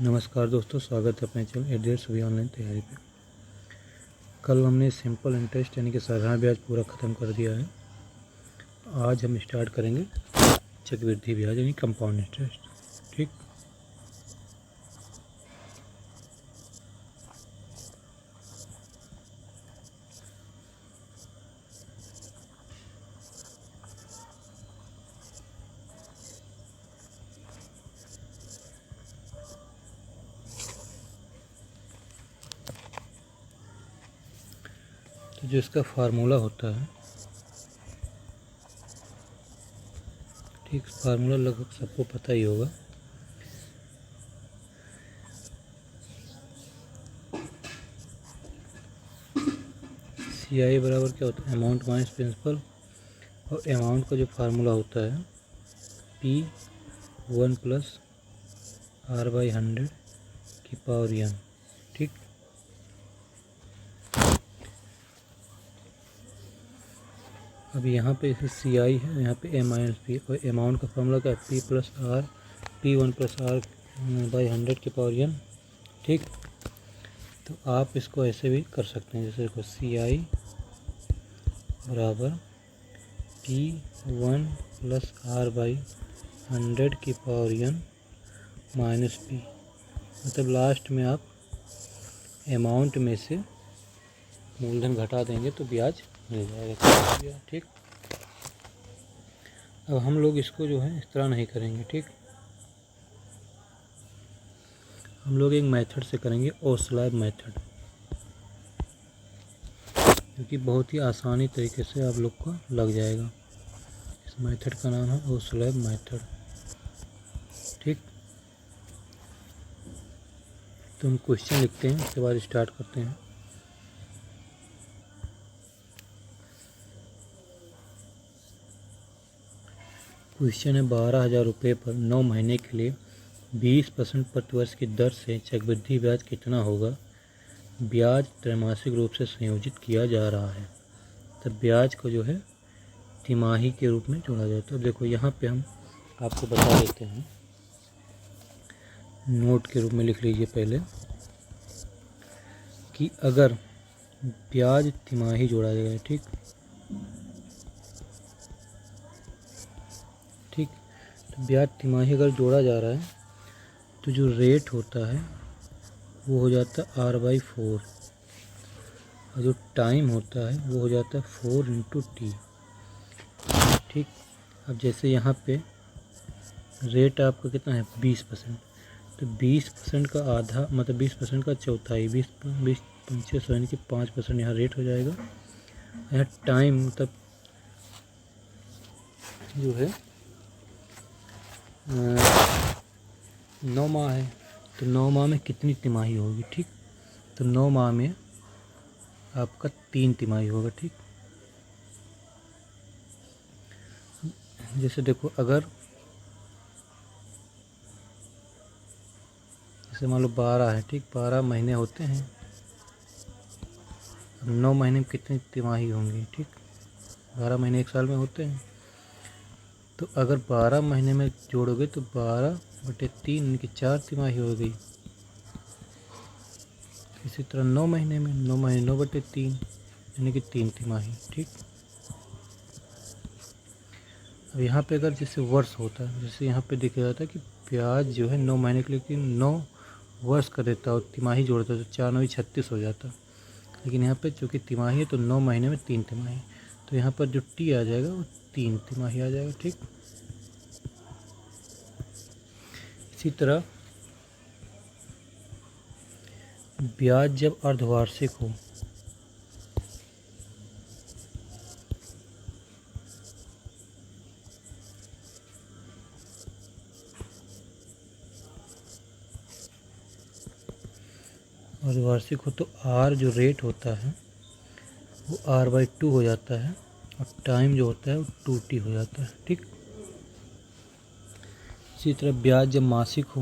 नमस्कार दोस्तों, स्वागत है अपने चैनल एडेड सभी ऑनलाइन तैयारी पे। कल हमने सिंपल इंटरेस्ट यानी कि साधारण ब्याज पूरा ख़त्म कर दिया है। आज हम स्टार्ट करेंगे चक्रवृद्धि ब्याज यानी कंपाउंड इंटरेस्ट। ठीक, तो जो इसका फार्मूला होता है, ठीक, फार्मूला लगभग सबको पता ही होगा। CI बराबर क्या होता है, अमाउंट माइनस प्रिंसिपल, और अमाउंट का जो फार्मूला होता है P1 प्लस R/100 की पावर n। ठीक, अब यहाँ पे इसे CI है, यहाँ पे A-P, और अमाउंट का फॉर्मूला क्या है, P plus R, P1 plus R/100 की पावर n। ठीक, तो आप इसको ऐसे भी कर सकते हैं, जैसे देखो CI बराबर P1 प्लस R/100 की पावर n माइनस P, मतलब लास्ट में आप अमाउंट में से मूलधन घटा देंगे तो ब्याज मिल जाएगा। ठीक, अब हम लोग इसको जो है इस तरह नहीं करेंगे। ठीक, हम लोग एक मेथड से करेंगे, ओसलैब मेथड, क्योंकि बहुत ही आसानी तरीके से आप लोग को लग जाएगा। इस मेथड का नाम है ओसलैब मेथड। ठीक, तो हम क्वेश्चन लिखते हैं, उसके बाद स्टार्ट करते हैं। क्वेश्चन है 12,000 रुपये पर 9 महीने के लिए 20% प्रतिवर्ष की दर से चक्रवृद्धि ब्याज कितना होगा। ब्याज त्रैमासिक रूप से संयोजित किया जा रहा है, तब ब्याज को जो है तिमाही के रूप में जोड़ा जाए। तो देखो यहाँ पे हम आपको बता देते हैं, नोट के रूप में लिख लीजिए पहले कि अगर ब्याज तिमाही जोड़ा जाएगा, ठीक, तो ब्याज तिमाही अगर जोड़ा जा रहा है तो जो रेट होता है वो हो जाता है R/4, और जो टाइम होता है वो हो जाता है 4 × T। ठीक, अब जैसे यहाँ पे रेट आपका कितना है 20%, तो 20% का आधा मतलब 20% का चौथाई, 20 यानी कि 5% यहाँ रेट हो जाएगा। यहाँ टाइम मतलब जो है 9 माह है, तो 9 माह में कितनी तिमाही होगी। ठीक, तो 9 माह में आपका 3 तिमाही होगा। ठीक, जैसे देखो अगर जैसे मान लो 12 है, ठीक, 12 महीने होते हैं, अब 9 महीने में कितनी तिमाही होंगी। ठीक, 12 महीने एक साल में होते हैं, तो अगर 12 महीने में जोड़ोगे तो 12/3 यानी कि 4 तिमाही हो गई। इसी तरह 9 महीने में 9 महीने 9/3 यानी कि 3 तिमाही। ठीक, अब यहाँ पे अगर जैसे वर्ष होता है, जैसे यहाँ पे दिख रहा था कि ब्याज जो है 9 महीने के लिए 9 वर्ष का देता और तिमाही जोड़ता तो 4 9 36 हो जाता, लेकिन यहाँ पे चूँकि तिमाही है तो 9 महीने में 3 तिमाही, तो यहाँ पर जो T आ जाएगा वो 3 तिमाही आ जाएगा। ठीक, इसी तरह ब्याज जब अर्धवार्षिक हो, अर्धवार्षिक हो तो R जो रेट होता है वो R/2 हो जाता है, और टाइम जो होता है वो 2T हो जाता है। ठीक, इसी तरह ब्याज जब मासिक हो,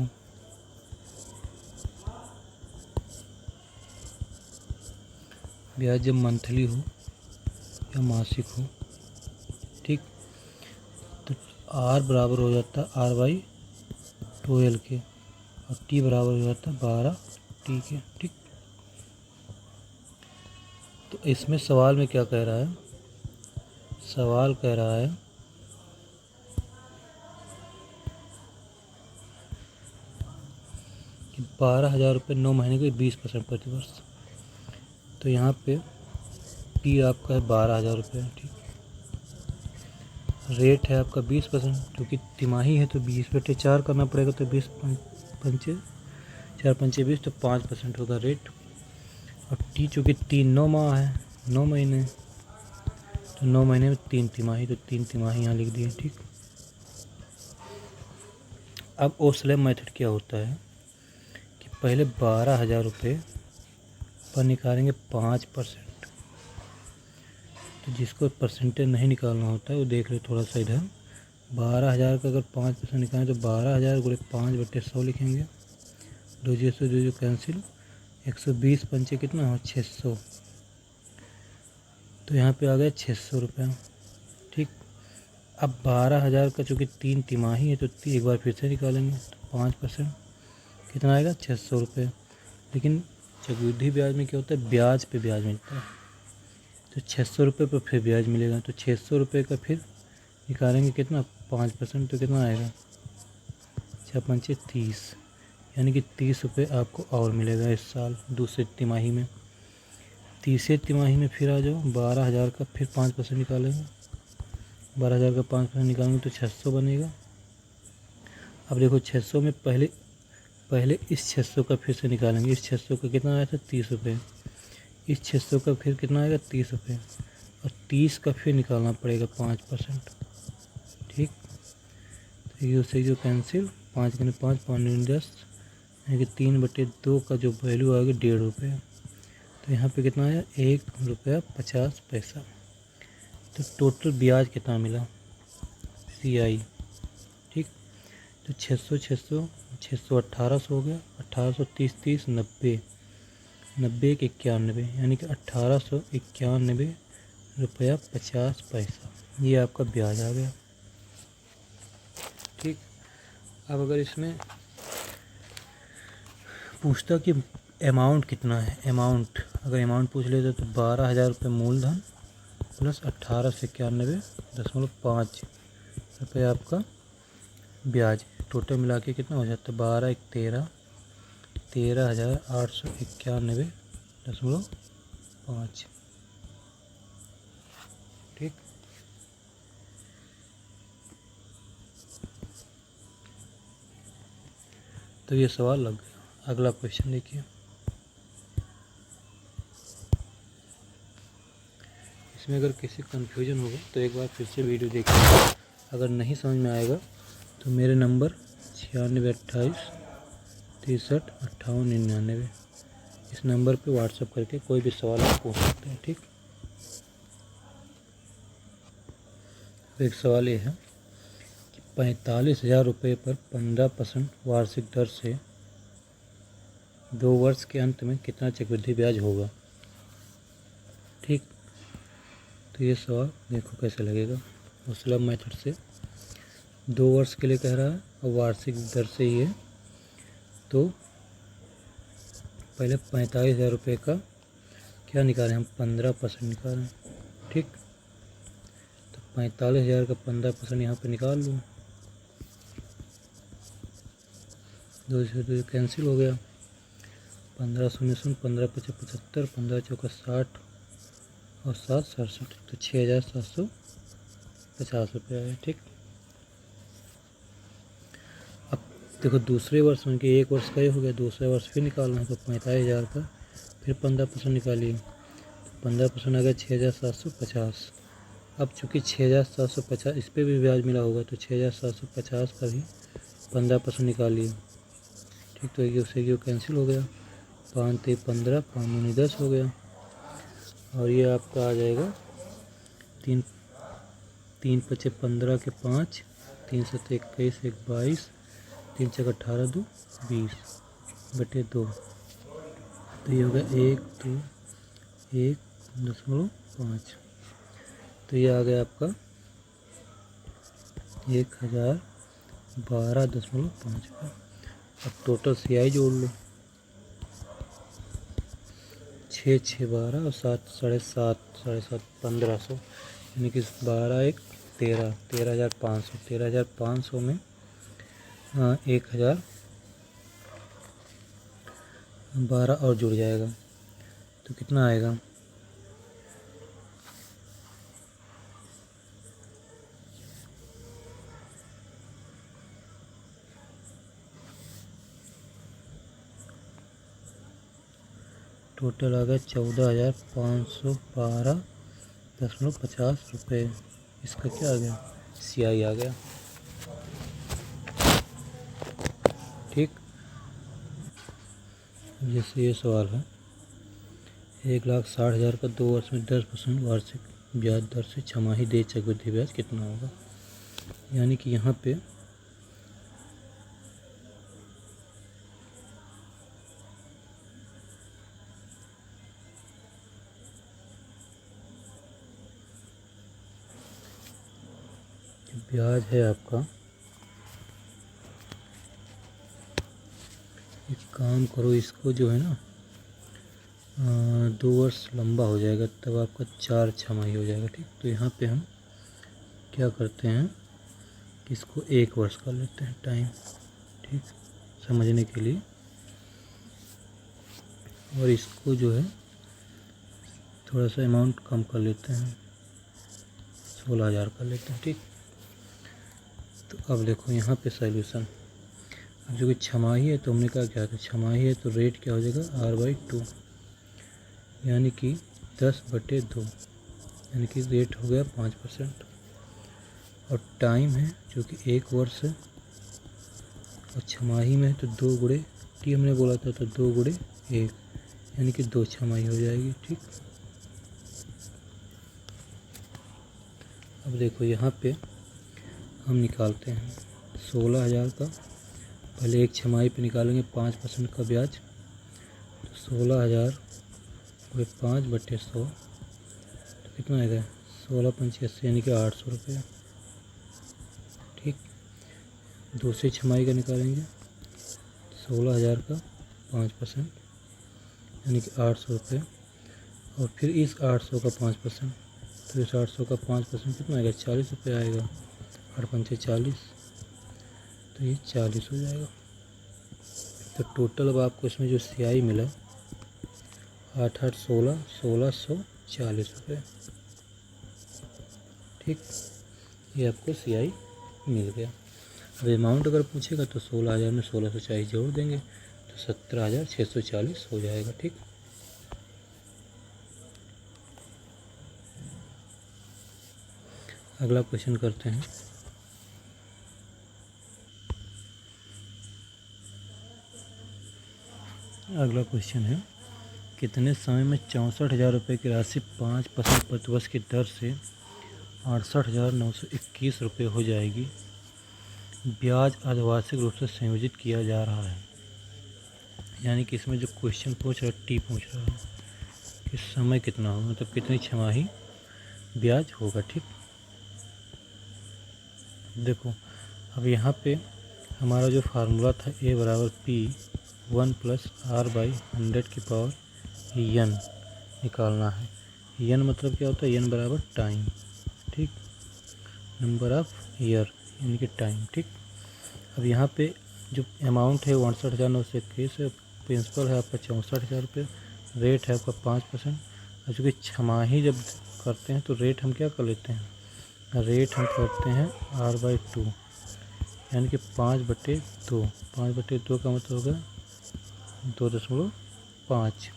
ब्याज जब मंथली हो या मासिक हो, ठीक, तो R बराबर हो जाता है R/12 के, और टी बराबर हो जाता है 12 टी के। ठीक, तो इसमें सवाल में क्या कह रहा है, सवाल कह रहा है कि 12,000 रुपये 9 महीने के 20% प्रतिवर्ष। तो यहाँ पे पी आपका है 12,000 रुपये। ठीक, रेट है आपका 20%, क्योंकि तिमाही है तो 20/4 करना पड़ेगा, तो 20 पंचे 4 पंचे 20, तो 5% होगा रेट। और टी चूँकि 9 माह है, 9 महीने, तो 9 महीने में 3 तिमाही, तो 3 तिमाही यहाँ लिख दिए। ठीक, अब ओसले मेथड क्या होता है कि पहले 12,000 रुपये पर निकालेंगे 5%। तो जिसको परसेंटेज नहीं निकालना होता है वो देख ले थोड़ा सा इधर। 12,000 का अगर 5% निकालें तो 12,000 गुणे 5/100 लिखेंगे। 2 से 2 कैंसिल, 120 पंचे कितना हो 600, तो यहाँ पे आ गया 600 रुपये। ठीक, अब 12,000 का चूँकि 3 तिमाही है तो एक बार फिर से निकालेंगे, तो 5% कितना आएगा 600 रुपये। लेकिन चक्रवृद्धि ब्याज में क्या होता है, ब्याज पे ब्याज मिलता है, तो 600 रुपये पर फिर ब्याज मिलेगा, तो 600 रुपये का फिर निकालेंगे कितना 5%, तो कितना आएगा 6 पंचे 30, यानी कि 30 रुपये आपको और मिलेगा इस साल दूसरे तिमाही में। तीसरे तिमाही में फिर आ जाओ, 12,000 का फिर 5% निकालेंगे, 12,000 का 5% निकालेंगे तो 600 बनेगा। अब देखो 600 में पहले इस 600 का फिर से निकालेंगे, इस 600 का कितना आया था 30 रुपये, इस 600 का फिर कितना आएगा 30 रुपये, और 30 का फिर निकालना पड़ेगा 5%। ठीक, तो ये उससे जो कैंसिल, 5 गुने 5 5 गुने 10, यानी कि 3/2 का जो वैल्यू आएगी 1.5 रुपये। तो यहाँ पे कितना आया 1.50 रुपया। तो टोटल ब्याज कितना मिला CI। ठीक, तो 600 600 600 1800 हो गया, 1830 30 90 90 के 91, यानी कि 1891 रुपया 50 पैसा, ये आपका ब्याज आ गया। ठीक, अब अगर इसमें पूछता कि अमाउंट कितना है, अगर अमाउंट पूछ लेते तो 12,000 रुपये मूलधन प्लस 1891.5 रुपये आपका ब्याज, टोटल मिला के कितना हो जाता है 12 13 13,891.5। ठीक, तो ये सवाल लग गया। अगला क्वेश्चन देखिए, इसमें अगर किसी कन्फ्यूजन होगा तो एक बार फिर से वीडियो देखिए। अगर नहीं समझ में आएगा तो मेरे नंबर 96 28 63 58 99, इस नंबर पे व्हाट्सएप करके कोई भी सवाल आप पूछ सकते हैं। ठीक, तो एक सवाल ये है कि 45,000 रुपये पर 15% वार्षिक दर से 2 वर्ष के अंत में कितना चक्रवृद्धि ब्याज होगा। ठीक, तो ये सवाल देखो कैसे लगेगा। सुलभ मेथड से 2 वर्ष के लिए कह रहा है और वार्षिक दर से ही है, तो पहले 45,000 रुपये का क्या निकालें हम 15% निकालें। ठीक, तो 45,000 का 15% यहाँ पे निकाल लूँ, 2 से 2 कैंसिल हो गया, 15 शून्य शून्य 15 पचे 75, 15 चौका 60 और 7 67, तो 6,750 रुपये आए। ठीक, अब देखो दूसरे वर्ष में कि एक वर्ष का ही हो गया, दूसरे वर्ष फिर निकालना है, तो 45,000 का फिर 15% निकालिए, तो 15% आ गया 6,750। अब चूँकि 6,750 इस पर भी ब्याज मिला होगा, तो 6,750 का भी 15% निकालिए। ठीक, तो ये उससे कैंसिल हो गया, 5 3 15 5 9 10 हो गया, और ये आपका आ जाएगा 3 3 पचे 15 के 5, 3 7 21 1 22, 3 6 18 2 20/2, तो ये हो गया 1.5, तो ये आ गया आपका 1012.5 रुपये। अब टोटल CI जोड़ लो, 6 6 12 और 7 7.5 1500, यानी कि 12 1 13, 13,500, 13,500 में 1,012 और जुड़ जाएगा तो कितना आएगा? टोटल आ गया 14,512.50 रुपये। इसका क्या आ गया? CI आ गया। ठीक, जैसे ये सवाल है, 1,60,000 का 2 वर्ष में 10% वार्षिक ब्याज दर से छमाही देय चक्रवृद्धि ब्याज कितना होगा? यानी कि यहाँ पे ब्याज है आपका, एक काम करो, इसको जो है ना 2 वर्ष लंबा हो जाएगा, तब आपका 4 छमाही हो जाएगा। ठीक, तो यहाँ पे हम क्या करते हैं कि इसको 1 वर्ष कर लेते हैं टाइम, ठीक, समझने के लिए। और इसको जो है थोड़ा सा अमाउंट कम कर लेते हैं, 16,000 कर लेते हैं। ठीक, तो अब देखो यहाँ पे सॉल्यूशन, अब जो कि छमाही है तो हमने कहा क्या था, छमाही है तो रेट क्या हो जाएगा? R/2, यानी कि 10/2, यानी कि रेट हो गया 5%। और टाइम है जो कि 1 वर्ष है, और छमाही में है तो 2 गुणे टी हमने बोला था, तो 2 गुणे 1, यानी कि 2 छमाही हो जाएगी। ठीक, अब देखो यहाँ पे हम निकालते हैं 16,000 का, पहले एक छमाही पे निकालेंगे 5% का ब्याज, तो 16,000 को 5/100 तो कितना आएगा? 16×5 = 80, यानी कि 800 रुपये। ठीक, दूसरी छमाही का निकालेंगे 16,000 का 5%, यानी कि 800 रुपये, और फिर इस 800 का 5%, तो इस 800 का 5% कितना आएगा? 40 रुपये आएगा, 8×5 = 40, तो ये 40 हो जाएगा। तो टोटल अब आपको इसमें जो CI मिला 8 8 16, 1,640 रुपये। ठीक, ये आपको CI मिल गया। अब अमाउंट अगर पूछेगा तो 16,000 में 1,640 जोड़ देंगे तो 17,640 हो जाएगा। ठीक, अगला क्वेश्चन करते हैं। अगला क्वेश्चन है, कितने समय में 64,000 रुपये की राशि 5% प्रतिवर्ष की दर से 68,921 रुपये हो जाएगी? ब्याज अर्धवार्षिक रूप से संयोजित किया जा रहा है। यानी कि इसमें जो क्वेश्चन पूछ रहा है, टी पूछ रहा है कि समय कितना होगा, मतलब कितनी छमाही ब्याज होगा। ठीक, देखो अब यहाँ पे हमारा जो फार्मूला था A = P1 + R/100n निकालना है। n मतलब क्या होता है? n = time. ठीक, नंबर ऑफ ईयर, यानी कि टाइम। ठीक, अब यहाँ पे जो अमाउंट है 68,921 है, प्रिंसिपल है आपका 64,000 रुपये, रेट है आपका 5%। और चूँकि छमाही जब करते हैं तो रेट हम क्या कर लेते हैं? रेट हम करते हैं R/2, यानी कि 5/2। 5/2 का मतलब होगा 2.5,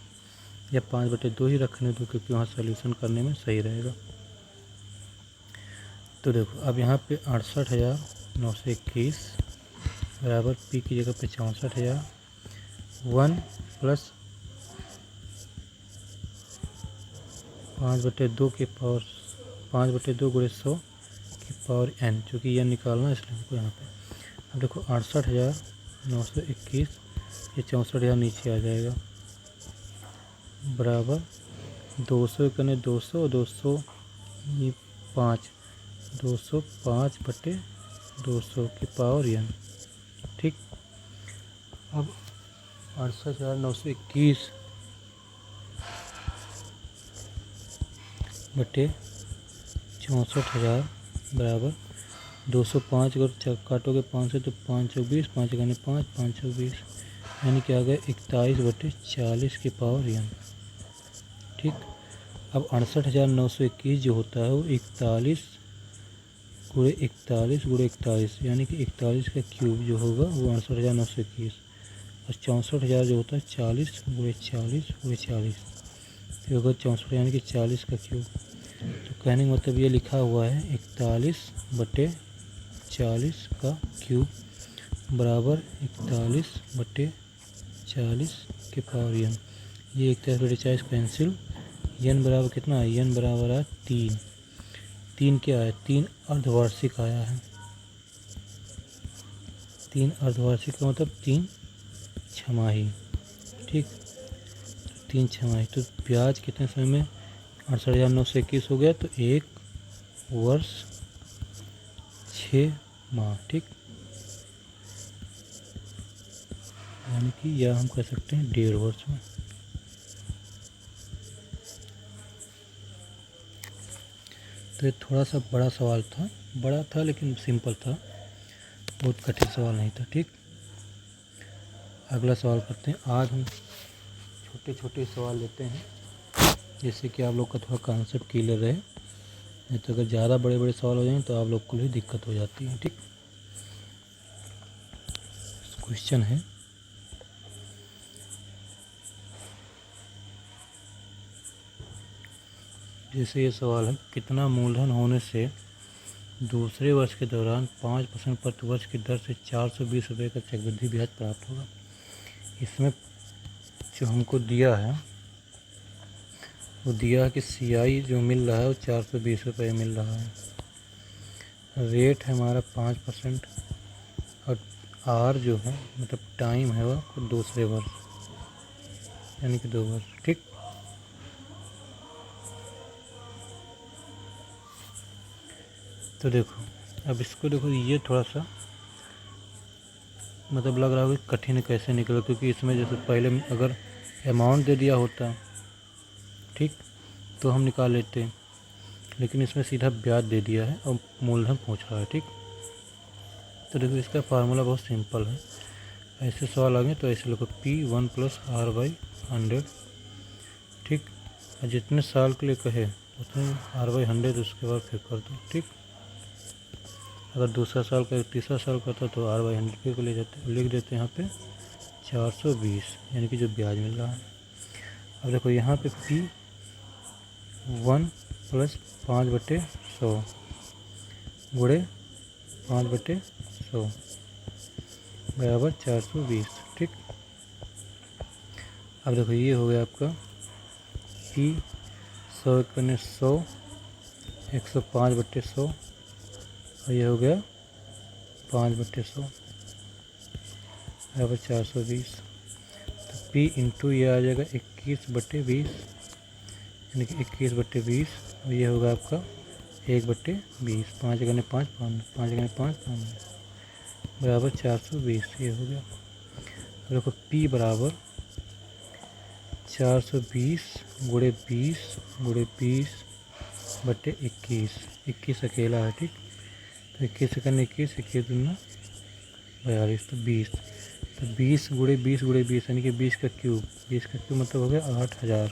या 5/2 ही रखने दो, क्योंकि वहाँ सॉल्यूशन करने में सही रहेगा। तो देखो अब यहाँ पे 68,921 बराबर P की जगह पे 64,000, 1 + 5/2 की पावर 5/2 × 100 की पावर n, चूँकि n निकालना है इसलिए हमको यहाँ पे। अब देखो 68,921, ये 64,000 नीचे आ जाएगा, बराबर 200 करने 200 और 200 ये 5, 205/200 की पावर n। ठीक, अब 68,921 बटे 64,000 बराबर 205। अगर काटोगे 5 से तो 5 चौक 20, 5 यानी 5, 5 चौक 20, यानी कि आ गया 41 बटे 40 की पावर n। ठीक। अब 68,921 जो होता है वो 41 गुणे 41 गुणे 41, यानी कि 41 का क्यूब जो होगा वो 68,921, और 64,000 जो होता है 40 गुणे 40 गुणे 40, तो होगा 64, यानी कि 40 का क्यूब। तो कहने का मतलब ये लिखा हुआ है 41 बटे 40 का क्यूब बराबर 41 बटे 40 के पावर n। ये 41 बटे 40 कैंसिल, n बराबर कितना है, n बराबर है 3। 3 क्या है, 3 अर्धवार्षिक आया है। 3 अर्धवार्षिक का मतलब 3 छमाही। ठीक, 3 छमाही। तो ब्याज कितने समय में, 68,921 हो गया, तो 1 वर्ष 6 माह। ठीक, यानी कि यह हम कह सकते हैं 1.5 वर्ष में। तो ये थोड़ा सा बड़ा सवाल था, बड़ा था लेकिन सिंपल था, बहुत कठिन सवाल नहीं था। ठीक, अगला सवाल करते हैं। आज हम छोटे छोटे सवाल लेते हैं, जैसे कि आप लोग का थोड़ा कॉन्सेप्ट क्लियर रहे। नहीं तो अगर ज़्यादा बड़े बड़े सवाल हो जाएं तो आप लोग को भी दिक्कत हो जाती है। ठीक, क्वेश्चन है, जैसे ये सवाल है, कितना मूलधन होने से दूसरे वर्ष के दौरान 5% प्रति वर्ष की दर से 420 रुपये का चक्रवृद्धि ब्याज प्राप्त होगा। इसमें जो हमको दिया है वो दिया है कि CI जो मिल रहा है वो 420 रुपये मिल रहा है। रेट है हमारा 5%, और R जो है मतलब टाइम है वो दूसरे वर्ष, यानी कि 2 वर्ष। ठीक, तो देखो, अब इसको देखो, ये थोड़ा सा मतलब लग रहा है कि कठिन कैसे निकला, क्योंकि इसमें जैसे पहले अगर अमाउंट दे दिया होता, ठीक, तो हम निकाल लेते, लेकिन इसमें सीधा ब्याज दे दिया है और मूलधन पूछ रहा है। ठीक, तो देखो इसका फार्मूला बहुत सिंपल है। ऐसे सवाल आ गए तो ऐसे लिखो P1 + R/100। ठीक, और जितने साल के लिए कहे उतने R/100 उसके बाद फिर कर दो। ठीक, अगर दूसरा साल का तीसरा साल का था तो R/100 फिर ले जाते, लिख देते यहाँ पे 420, यानी कि जो ब्याज मिल रहा है। अब देखो यहाँ पे P1 + 5/100 गुणे 5/100 बराबर 420। ठीक, अब देखो ये हो गया आपका P 100 करने 100, 105/100, और ये हो गया 5/100 बराबर 420। तो P इंटू ये आ जाएगा 21/20, यानी कि 21/20, और ये होगा आपका 1/20। 5 गुने 5 5, 5 गुने 5 5 बराबर 420। ये हो गया। देखो P बराबर 420 गुणे 20 गुणे 20/21। 21 अकेला है। ठीक, तो 21 से करने 21, 21 दूना 42, तो 20। तो 20 गुणे 20 गुणे 20, यानी कि 20 का क्यूब। 20 का क्यूब मतलब हो गया 8,000,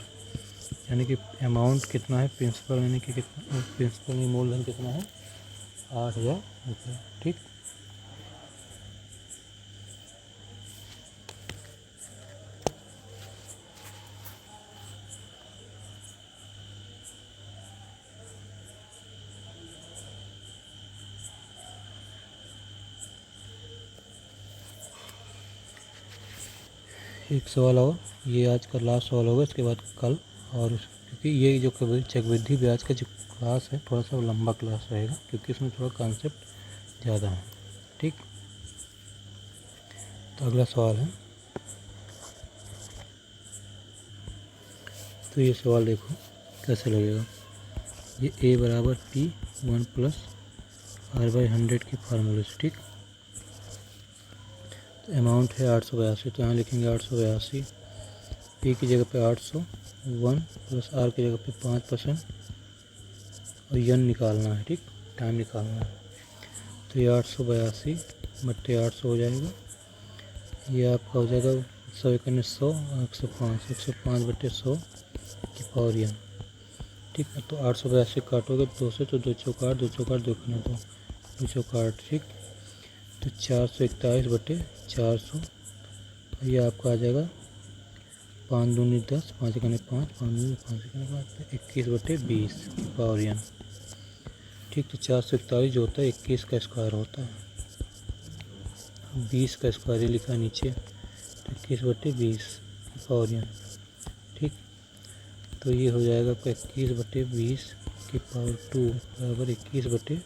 यानी कि अमाउंट कितना है प्रिंसिपल, यानी कि कितना प्रिंसिपल में मूलधन कितना है, 8,000 रुपये। ठीक, एक सवाल और, ये आज का लास्ट सवाल होगा, इसके बाद कल। और क्योंकि ये जो चक्रवृद्धि ब्याज का जो क्लास है थोड़ा सा लंबा क्लास रहेगा, क्योंकि इसमें थोड़ा कॉन्सेप्ट ज़्यादा है। ठीक, तो अगला सवाल है, तो ये सवाल देखो कैसे लगेगा। ये A बराबर P1 + R/100 की फार्मूले से। ठीक, तो अमाउंट है 882, तो यहाँ लिखेंगे 882। पी की जगह पे 801 प्लस आर की जगह पे 5% और यन निकालना है, ठीक, टाइम निकालना है। तो ये 882 बट्टे 800 हो जाएगा। ये आपका हो जाएगा 100 100 105 बट्टे 100 की पावर यन, ठीक है। तो 882 काटोगे 2 से, तो 2 चौक 8, 2 चौक 8, 2 खाने 2, 2 चौक 8, ठीक। तो 441 बट्टे 400, ये आपका आ जाएगा 5 दूनी 10, 5 खाने 5, 5 दूनी 5 खाने 5, 21 बट्टे 20 की पावर यन, ठीक। तो 441 जो होता है 21 का स्क्वायर होता है, 20 का स्क्वायर लिखा नीचे, तो 21 बट्टे 20 की पावर यन, ठीक। तो ये हो जाएगा आपका 21 बट्टे 20 की पावर 2 बराबर 21 बट्टे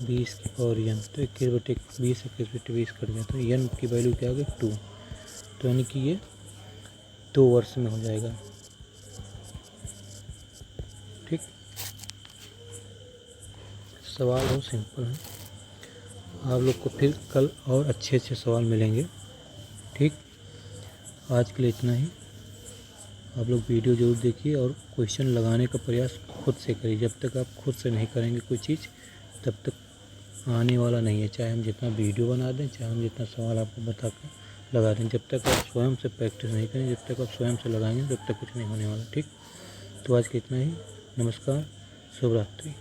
20 की पावर यन। तो 21 बट्टे 20 21 बट्टे 20 कट गया, तो यन की वैल्यू क्या आ गई 2। तो यानी कि ये 2 वर्ष में हो जाएगा, ठीक। सवाल बहुत सिंपल है। आप लोग को फिर कल और अच्छे अच्छे सवाल मिलेंगे, ठीक। आज के लिए इतना ही। आप लोग वीडियो ज़रूर देखिए और क्वेश्चन लगाने का प्रयास खुद से करिए। जब तक आप खुद से नहीं करेंगे कोई चीज़, तब तक आने वाला नहीं है। चाहे हम जितना वीडियो बना दें, चाहे हम जितना सवाल आपको बता कर लगा दें, जब तक आप स्वयं से प्रैक्टिस नहीं करें, जब तक आप स्वयं से लगाएंगे, तब तक कुछ नहीं होने वाला, ठीक। तो आज के इतना ही। नमस्कार, शुभ रात्रि।